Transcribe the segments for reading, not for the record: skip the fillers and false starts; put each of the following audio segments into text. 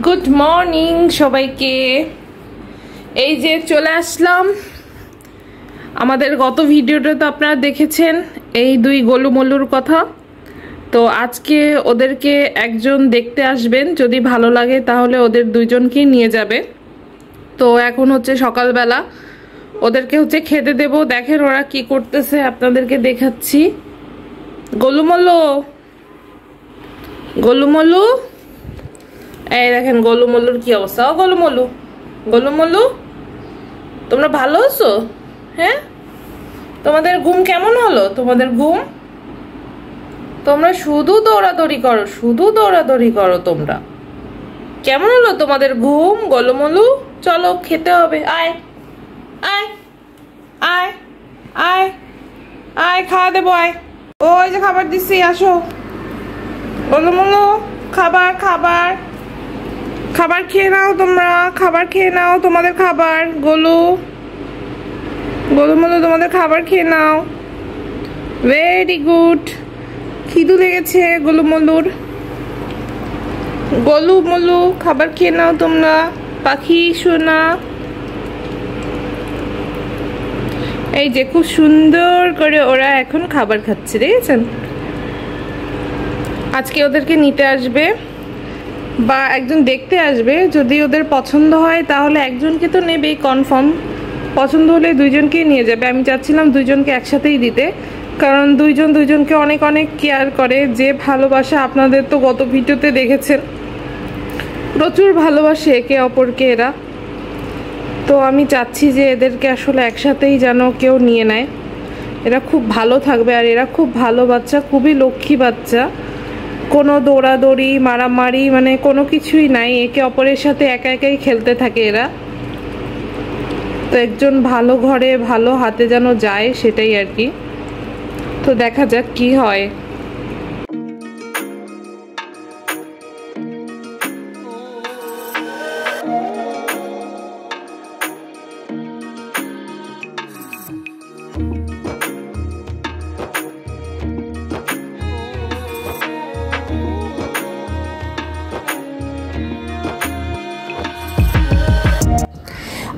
Good morning সবাইকে। এই যে চলে আসলাম। আমাদের গত ভিডিওটা তো আপনারা দেখেছেন এই দুই গোলুমলুর কথা। তো আজকে ওদেরকে একজন দেখতে আসবেন, যদি ভালো লাগে তাহলে ওদের দুইজনকেই নিয়ে যাবে। তো এখন হচ্ছে সকালবেলা, ওদেরকে হচ্ছে খেতে দেব। দেখেন ওরা কি করতেছে, আপনাদেরকে দেখাচ্ছি। গোলুমলু, গোলুমলু, এই দেখেন গোলুমলুর কি অবস্থা। ও গোলুমলু, গোলুমলু, তোমরা ভালো আছো? হ্যাঁ, তোমাদের ঘুম কেমন হলো? তোমাদের ঘুম, তোমরা শুধু দৌড়াদৌড়ি করো, শুধু দৌড়াদৌড়ি করো। তোমরা কেমন হলো তোমাদের ঘুম? গোলুমলু চলো খেতে হবে। আয় আয় আয় আয় আয়, খাওয়া দেবো, আয়। ওই যে খাবার দিচ্ছি, আসো। গোলুমলু, খাবার খাবার খাবার খেয়ে নাও, তোমরা খাবার খেয়ে নাও, তোমাদের খাবার। গোলুমলু তোমাদের খাবার খেয়ে নাও। Very good. খিদু লেগেছে গোলুমলুর। গোলুমলু খাবার খেয়ে নাও তোমরা, পাখি সোনা। এই যে খুব সুন্দর করে ওরা এখন খাবার খাচ্ছে, দেখেছেন? আজকে ওদেরকে নিতে আসবে বা একজন দেখতে আসবে। যদি ওদের পছন্দ হয় তাহলে একজনকে তো নেবেই কনফার্ম। পছন্দ হলে দুইজনকেই নিয়ে যাবে। আমি চাচ্ছিলাম দুইজনকে একসাথেই দিতে, কারণ দুইজন দুইজনকে অনেক অনেক কেয়ার করে। যে ভালোবাসা আপনাদের তো গত ভিডিওতে দেখেছেন, প্রচুর ভালোবাসে একে অপরকে এরা। তো আমি চাচ্ছি যে এদেরকে আসলে একসাথেই যেন কেউ নিয়ে নেয়। এরা খুব ভালো থাকবে, আর এরা খুব ভালো বাচ্চা, খুবই লক্ষ্মী বাচ্চা। কোনো দৌড়াদৌড়ি মারামারি মানে কোনো কিছুই নাই, একে অপরের সাথে একা একাই খেলতে থাকে এরা। তো একজন ভালো ঘরে ভালো হাতে যেন যায়, সেটাই আর কি। তো দেখা যাক কি হয়।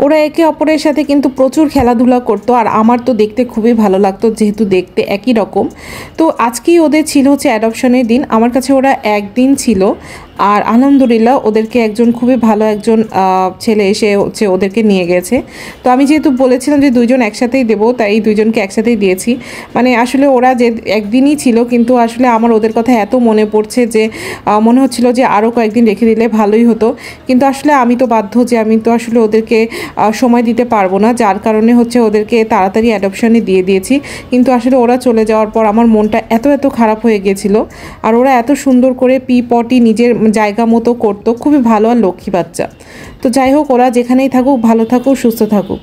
ওরা একে অপরের সাথে কিন্তু প্রচুর খেলাধুলা করতো, আর আমার তো দেখতে খুবই ভালো লাগতো, যেহেতু দেখতে একই রকম। তো আজকেই ওদের ছিল হচ্ছে অ্যাডপশনের দিন। আমার কাছে ওরা একদিন ছিল, আর আলহামদুলিল্লাহ ওদেরকে একজন খুবই ভালো একজন ছেলে এসে হচ্ছে ওদেরকে নিয়ে গেছে। তো আমি যেহেতু বলেছিলাম যে দুইজন একসাথেই দেবো, তাই এই দুইজনকে একসাথেই দিয়েছি। মানে আসলে ওরা যে একদিনই ছিল, কিন্তু আসলে আমার ওদের কথা এত মনে পড়ছে যে মনে হচ্ছিল যে আরও কয়েকদিন রেখে দিলে ভালোই হতো। কিন্তু আসলে আমি তো বাধ্য, যে আমি তো আসলে ওদেরকে সময় দিতে পারবো না, যার কারণে হচ্ছে ওদেরকে তাড়াতাড়ি অ্যাডপশনে দিয়ে দিয়েছি। কিন্তু আসলে ওরা চলে যাওয়ার পর আমার মনটা এত এত খারাপ হয়ে গেছিলো। আর ওরা এত সুন্দর করে পটি নিজের জায়গা মতো করতো, খুবই ভালো আর লক্ষ্মী বাচ্চা। তো যাই হোক, ওরা যেখানেই থাকুক ভালো থাকুক, সুস্থ থাকুক।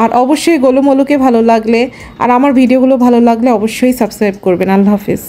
আর অবশ্যই গোলুমলুকে ভালো লাগলে আর আমার ভিডিওগুলো ভালো লাগলে অবশ্যই সাবস্ক্রাইব করবেন। আল্লাহ হাফিজ।